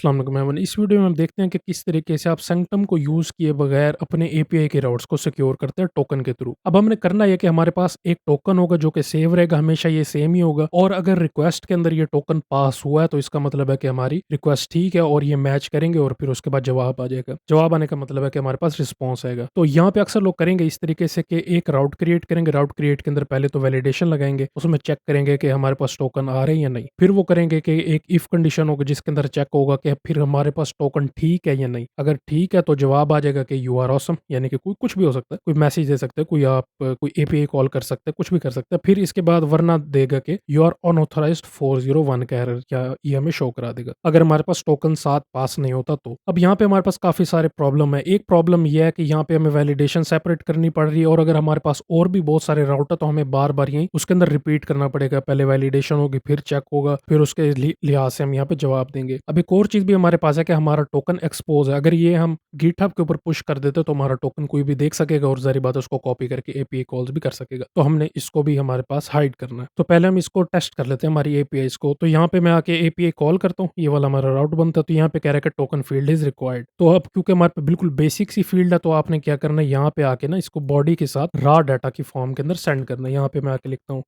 अस्सलाम वालेकुम एवरीवन। इस वीडियो में हम देखते हैं कि किस तरीके से आप सेंक्टम को यूज़ किए बगैर अपने एपीआई के राउट्स को सिक्योर करते हैं टोकन के थ्रू। अब हमने करना ये कि हमारे पास एक टोकन होगा जो कि सेव रहेगा, हमेशा ये सेम ही होगा और अगर रिक्वेस्ट के अंदर ये टोकन पास हुआ है तो इसका मतलब है कि हमारी रिक्वेस्ट ठीक है और ये मैच करेंगे और फिर उसके बाद जवाब आ जाएगा। जवाब आने का मतलब है कि हमारे पास रिस्पॉन्स आएगा। तो यहाँ पे अक्सर लोग करेंगे इस तरीके से कि एक राउट क्रिएट करेंगे, राउट क्रिएट के अंदर पहले तो वैलिडेशन लगाएंगे, उसमें चेक करेंगे कि हमारे पास टोकन आ रहे हैं या नहीं। फिर वो करेंगे कि एक इफ कंडीशन होगी जिसके अंदर चेक होगा कि फिर हमारे पास टोकन ठीक है या नहीं। अगर ठीक है तो जवाब आ जाएगा कि यू आर ऑसम, यानी कि कोई कुछ भी हो सकता है, कोई मैसेज दे सकते हैं, कोई आप कोई एपीआई कॉल कर सकते हैं, कुछ भी कर सकते हैं। फिर इसके बाद वरना देगा कि यू आर अनऑथराइज्ड 401 का एरर, या ये हमें शो करा देगा अगर हमारे पास टोकन साथ पास नहीं होता तो। अब यहाँ पे हमारे पास काफी सारे प्रॉब्लम है। एक प्रॉब्लम यह है कि यहाँ पे हमें वैलिडेशन सेपरेट करनी पड़ रही है और अगर हमारे पास और भी बहुत सारे राउटर तो हमें बार बार यही उसके अंदर रिपीट करना पड़ेगा। पहले वैलिडेशन होगी, फिर चेक होगा, फिर उसके लिहाज से हम यहाँ पे जवाब देंगे। अब एक और चीज भी हमारे पास है कि हमारा टोकन एक्सपोज है। अगर ये हम गिटहब के ऊपर पुश कर देते तो हमारा टोकन कोई भी देख सकेगा और जारी बात है उसको कॉपी करके एपीआई कॉल्स भी कर सकेगा। तो हमने इसको भी हमारे पास हाइड करना है। तो पहले हम इसको टेस्ट कर लेते हैं हमारी एपीआई को। तो यहाँ पे मैं आके एपीआई कॉल करता हूँ, ये वाला हमारा राउट बनता है। तो यहाँ पे कह रहा है कि टोकन फील्ड इज रिक्वायर्ड। तो अब क्योंकि हमारे पे बिल्कुल बेसिक सी फील्ड है तो आपने क्या करना है, यहाँ पे आके ना इसको बॉडी के साथ रॉ डाटा की फॉर्म के अंदर सेंड करना है। यहाँ पे मैं आके लिखता हूँ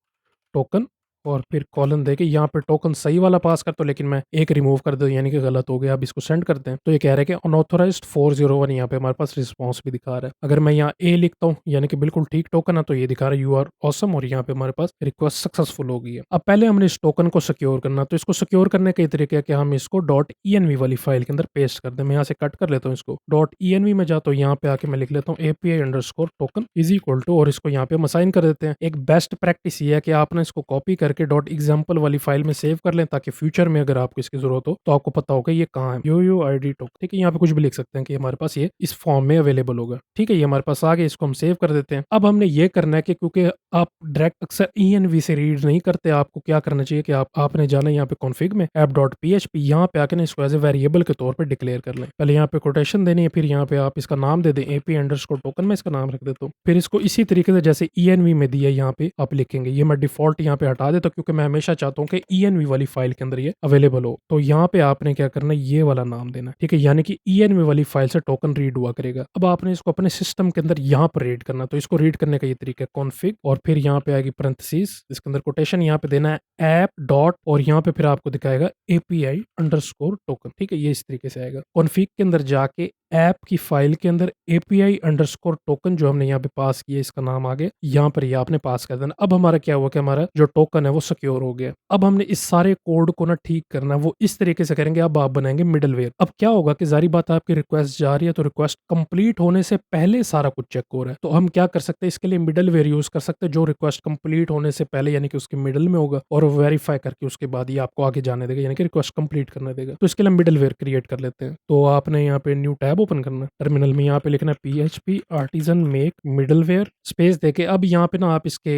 टोकन और फिर कॉलन देके यहाँ पे टोकन सही वाला पास कर, तो लेकिन मैं एक रिमूव कर दो यानी कि गलत हो गया। अब इसको सेंड करते हैं। तो ये कह रहा है कि अनऑथराइज्ड 401, यहाँ पे हमारे पास रिस्पॉन्स भी दिखा रहा है। अगर मैं यहाँ ए लिखता हूँ यानी कि बिल्कुल ठीक टोकन है तो ये दिखा रहा है यू आर ऑसम और यहाँ पे हमारे पास रिक्वेस्ट सक्सेसफुल हो गई है। अब पहले हमने इस टोकन को सिक्योर करना, तो इसको सिक्योर करने के तरीके है कि हम इसको .env वाली फाइल के अंदर पेस्ट कर दें। मैं यहाँ से कट कर लेता हूँ इसको, .env में जाता हूँ, यहाँ पे आके मैं लिख लेता हूँ API_token इज इक्वल टू और इसको यहाँ पे हम असाइन कर देते हैं। एक बेस्ट प्रैक्टिस ये है कि आप ना इसको कॉपी करके .example वाली फाइल में सेव कर लें ताकि फ्यूचर में अगर आपको इसकी जरूरत हो तो आपको पता होगा ये कहाँ है। UUID टोकन, ठीक है, यहाँ पे कुछ भी लिख सकते हैं कि हमारे पास ये इस फॉर्म में अवेलेबल होगा। ठीक है, ये हमारे पास आ गया, इसको हम सेव कर देते हैं। अब हमने ये करना है कि क्योंकि आप डायरेक्ट अक्सर ENV से रीड नहीं करते, आपको क्या करना चाहिए कि आपने जाना यहाँ पे कॉन्फ़िग में app.php, यहाँ पे आके ना इसको एज ए वेरिएबल के तौर पे डिक्लेयर कर लें। पहले यहाँ पे कोटेशन देनी है, फिर यहाँ पे आप इसका नाम दे दें API_token, में इसका नाम रख देता हूँ। फिर इसको इसी तरीके से जैसे ENV में दिया यहाँ पे आप लिखेंगे। ये मैं डिफॉल्ट यहाँ पे हटा देता हूँ क्योंकि मैं हमेशा चाहता हूँ कि ENV वाली फाइल के अंदर ये अवेलेबल हो। तो यहाँ पे आपने क्या करना है, ये वाला नाम देना है, ठीक है, यानी कि ENV वाली फाइल से टोकन रीड हुआ करेगा। अब आपने इसको अपने सिस्टम के अंदर यहाँ पर रीड करना, तो इसको रीड करने का ये तरीका है कॉन्फ़िग और फिर यहाँ पे आएगी पैरेंथेसिस, इसके अंदर कोटेशन यहाँ पे देना है ऐप डॉट और यहाँ पे फिर आपको दिखाएगा API_token, ठीक है, ये इस तरीके से आएगा। कॉन्फ़िग के अंदर जाके ऐप की फाइल के अंदर API_token जो हमने यहाँ पे पास किया, इसका नाम आ गया, यहाँ पर ये आपने पास कर देना। अब हमारा क्या हुआ कि हमारा जो टोकन है वो सिक्योर हो गया। अब हमने इस सारे कोड को ना ठीक करना, वो इस तरीके से करेंगे। अब आप बनाएंगे मिडलवेयर। अब क्या होगा कि जारी बात है आपकी रिक्वेस्ट जा रही है तो रिक्वेस्ट कंप्लीट होने से पहले सारा कुछ चेक हो रहा है। तो हम क्या कर सकते हैं, इसके लिए मिडलवेयर यूज कर सकते हैं जो रिक्वेस्ट कंप्लीट होने से पहले यानी कि उसके मिडल में होगा और वेरीफाई करके उसके बाद ये आपको आगे जाने देगा यानी कि रिक्वेस्ट कंप्लीट करने देगा। तो इसके लिए मिडलवेयर क्रिएट कर लेते हैं। तो आपने यहाँ पे न्यू टैब ओपन करना है, टर्मिनल में यहाँ पे लिखना है PHP artisan make middleware space देके। अब यहाँ पे ना आप इसके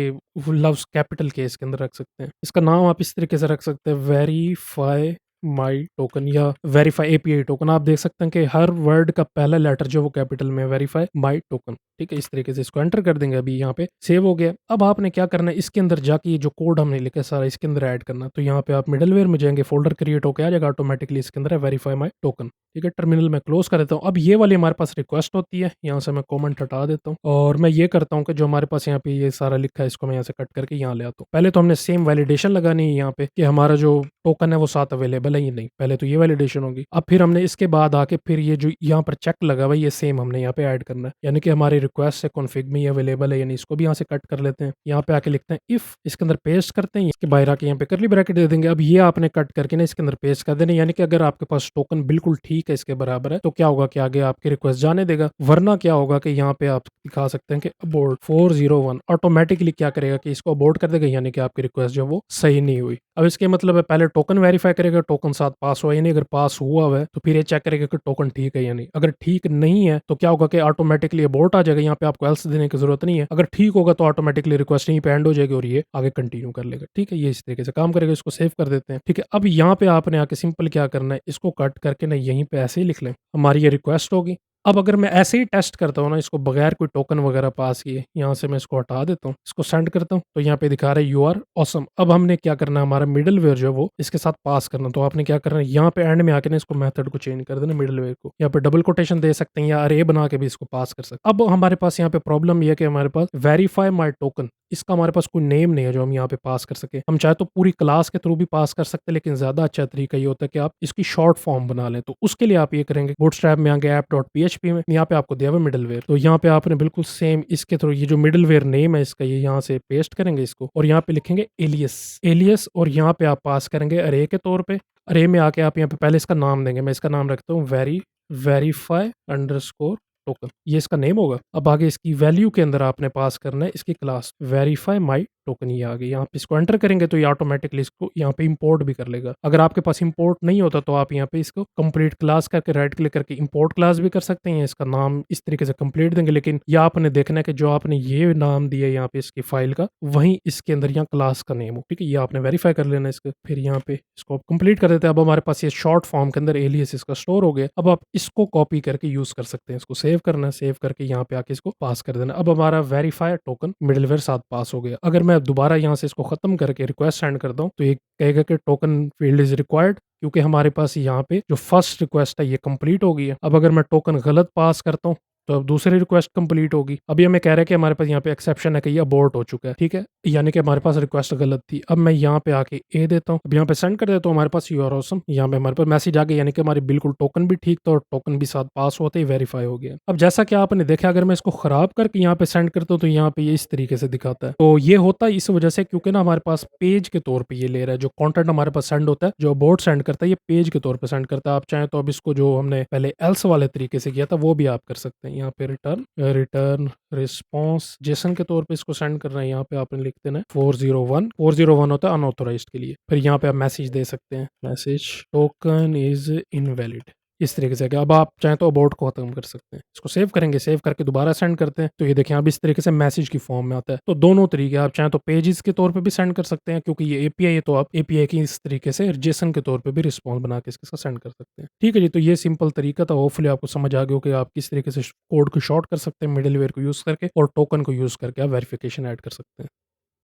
लव्स कैपिटल के इसके अंदर रख सकते हैं। इसका नाम आप इस तरीके से रख सकते हैं वेरीफाई माई टोकन या वेरीफाई API टोकन। आप देख सकते हैं कि हर वर्ड का पहला लेटर जो वो कैपिटल में, वेरीफाई माई टोकन, ठीक है, इस तरीके से इसको एंटर कर देंगे। अभी यहाँ पे सेव हो गया। अब आपने क्या करना है, इसके अंदर जाके ये जो कोड हमने लिखा है सारा इसके अंदर ऐड करना। तो यहाँ पे आप मिडलवेयर में जाएंगे, फोल्डर क्रिएट होकर आ जाएगा ऑटोमेटिकली, इसके अंदर है वेरीफाई माई टोकन, ठीक है। टर्मिनल में क्लोज कर देता हूँ। अब ये वाली हमारे पास रिक्वेस्ट होती है, यहाँ से मैं कॉमेंट हटा देता हूँ और मैं ये करता हूँ कि जो हमारे पास यहाँ पे ये सारा लिखा है इसको मैं यहाँ से कट करके यहाँ ले आता हूँ। पहले तो हमने सेम वैलिडेशन लगानी है यहाँ पे कि हमारा जो टोकन है वो साथ अवेलेबल है या नहीं, पहले तो ये वैलिडेशन होगी। अब फिर हमने इसके बाद आके फिर ये जो यहाँ पर चेक लगा हुआ है ये सेम हमने यहाँ पे ऐड करना है, यानी कि हमारी रिक्वेस्ट से कॉन्फ़िग में ये अवेलेबल है, यानी इसको भी यहाँ से कट कर लेते हैं। यहाँ पे आके लिखते हैं इफ, इसके अंदर पेस्ट करते हैं, इसके बाहर आके यहाँ पे करली ब्रैकेट दे देंगे। अब ये आपने कट करके ना इसके अंदर पेस्ट कर देना, यानी कि अगर आपके पास टोकन बिल्कुल ठीक है इसके बराबर है तो क्या होगा कि आगे आपकी रिक्वेस्ट जाने देगा। वरना क्या होगा कि यहाँ पे आप दिखा सकते हैं कि अबॉर्ट 401 ऑटोमेटिकली क्या करेगा कि इसको अबॉर्ट कर देगा, यानी कि आपकी रिक्वेस्ट जो वो सही नहीं हुई। अब इसके मतलब है पहले टोकन वेरीफाई करेगा, टोकन साथ पास हुआ या नहीं, अगर पास हुआ है तो फिर ये चेक करेगा कि टोकन ठीक है या नहीं। अगर ठीक नहीं है तो क्या होगा कि ऑटोमेटिकली अबॉर्ट आ जाएगा, यहाँ पे आपको एल्स देने की जरूरत नहीं है। अगर ठीक होगा तो ऑटोमेटिकली रिक्वेस्ट यहीं पे एंड हो जाएगी और ये आगे कंटिन्यू कर लेगा, ठीक है, ये इस तरीके से काम करेगा। इसको सेव कर देते हैं, ठीक है। अब यहाँ पे आपने आके सिंपल क्या करना है, इसको कट करके ना यहीं पे ऐसे ही लिख लें, हमारी ये रिक्वेस्ट होगी, अब अगर मैं ऐसे ही टेस्ट करता हूँ ना इसको बगैर कोई टोकन वगैरह पास किए, यहाँ से मैं इसको हटा देता हूँ, इसको सेंड करता हूँ, तो यहाँ पे दिखा रहा है यू आर ऑसम। अब हमने क्या करना है, हमारा मिडलवेयर जो है वो इसके साथ पास करना। तो आपने क्या करना है, यहाँ पे एंड में आके ना इसको मेथड को चेंज कर देना, मिडलवेयर को यहाँ पे डबल कोटेशन दे सकते हैं या अरे बना के भी इसको पास कर सकते हैं। अब हमारे पास यहाँ पे प्रॉब्लम ये है कि हमारे पास वेरीफाई माई टोकन, इसका हमारे पास कोई नेम नहीं है जो हम यहाँ पे पास कर सके। हम चाहे तो पूरी क्लास के थ्रू भी पास कर सकते हैं, लेकिन ज्यादा अच्छा तरीका ये होता है कि आप इसकी शॉर्ट फॉर्म बना लें। तो उसके लिए आप ये करेंगे, बूटस्ट्रैप में आगे app.php में यहाँ पे आपको दिया हुआ मिडलवेयर, तो यहाँ पे आपने बिल्कुल सेम इसके थ्रू ये जो मिडलवेयर नेम है इसका ये यहाँ से पेस्ट करेंगे इसको, और यहाँ पे लिखेंगे एलियस एलियस, और यहाँ पे आप पास करेंगे अरे के तौर पे। अरे में आके आप यहाँ पे पहले इसका नाम देंगे, मैं इसका नाम रखता हूँ वेरीफाई अंडरस्कोर टोकन, ये इसका नेम होगा। अब आगे इसकी वैल्यू के अंदर आपने पास करना है इसकी क्लास वेरीफाई माई टोकन, ये आ गई। यहाँ पे इसको एंटर करेंगे तो ये ऑटोमेटिकली इसको यहाँ पे इंपोर्ट भी कर लेगा। अगर आपके पास इंपोर्ट नहीं होता तो आप यहाँ पे इसको कंप्लीट क्लास करके राइट क्लिक करके इंपोर्ट क्लास भी कर सकते हैं, इसका नाम इस तरीके से कंप्लीट देंगे। लेकिन यह आपने देखना है कि जो आपने ये नाम दिया यहाँ पे इसकी फाइल का, वहीं इसके अंदर यहाँ क्लास का नेम हो, ठीक है। ये आपने वेरीफाई कर लेना इसको, फिर यहाँ पे इसको कंप्लीट कर देते हैं। अब हमारे पास ये शॉर्ट फॉर्म के अंदर एलियस इसका स्टोर हो गया। अब आप इसको कॉपी करके यूज कर सकते हैं, इसको सेव करना है, सेव करके यहाँ पे आके इसको पास कर देना। अब हमारा वेरीफाई टोकन मिडलवेयर साथ पास हो गया। अगर मैं दोबारा यहाँ से इसको खत्म करके रिक्वेस्ट सेंड करता हूँ तो ये कहेगा कि टोकन फील्ड इज रिक्वायर्ड, क्योंकि हमारे पास यहाँ पे जो फर्स्ट रिक्वेस्ट है ये कंप्लीट हो गई है। अब अगर मैं टोकन गलत पास करता हूँ तो अब दूसरी रिक्वेस्ट कंप्लीट होगी। अभी हमें कह रहा है कि हमारे पास यहाँ पे एक्सेप्शन है कि ये अबॉर्ट हो चुका है, ठीक है, यानी कि हमारे पास रिक्वेस्ट गलत थी। अब मैं यहाँ पे आके ए देता हूँ, अब यहाँ पे सेंड कर देता हूँ, हमारे पास यू आर ऑसम, यहाँ पे हमारे पास मैसेज आ गया, यानी कि हमारी बिल्कुल टोकन भी ठीक था और टोकन भी साथ पास होते ही वेरीफाई हो गया। अब जैसा कि आपने देखा, अगर मैं इसको खराब करके यहाँ पे सेंड करता हूँ तो यहाँ पे ये इस तरीके से दिखाता है। तो ये होता है इस वजह से क्योंकि ना हमारे पास पेज के तौर पर ये ले रहा है, जो कॉन्टेंट हमारे पास सेंड होता है, जो अबॉर्ट सेंड करता है, ये पेज के तौर पर सेंड करता है। आप चाहें तो अब इसको जो हमने पहले एल्स वाले तरीके से किया था वो भी आप कर सकते हैं। यहाँ पे रिटर्न रिस्पॉन्स जेसन के तौर पे इसको सेंड करना है। यहाँ पे आपने लिख देना है 401 होता है अनऑथोराइज्ड के लिए। फिर यहाँ पे आप मैसेज दे सकते हैं, मैसेज टोकन इज इनवैलिड, इस तरीके से। अब आप चाहें तो अबाउट को खत्म कर सकते हैं। इसको सेव करेंगे, सेव करके दोबारा सेंड करते हैं तो ये देखें अब इस तरीके से मैसेज की फॉर्म में आता है। तो दोनों तरीके, आप चाहें तो पेजेस के तौर पे भी सेंड कर सकते हैं, क्योंकि ये एपीआई है तो आप एपीआई की इस तरीके से जेसन के तौर पे भी रिस्पॉन्स बना के इसके साथ सेंड कर सकते हैं। ठीक है जी, तो ये सिंपल तरीका था। होपफुली आपको समझ आ गया हो कि आप किस तरीके से कोड को शॉर्ट कर सकते हैं मिडलवेयर को यूज करके, और टोकन को यूज करके आप वेरिफिकेशन ऐड कर सकते हैं।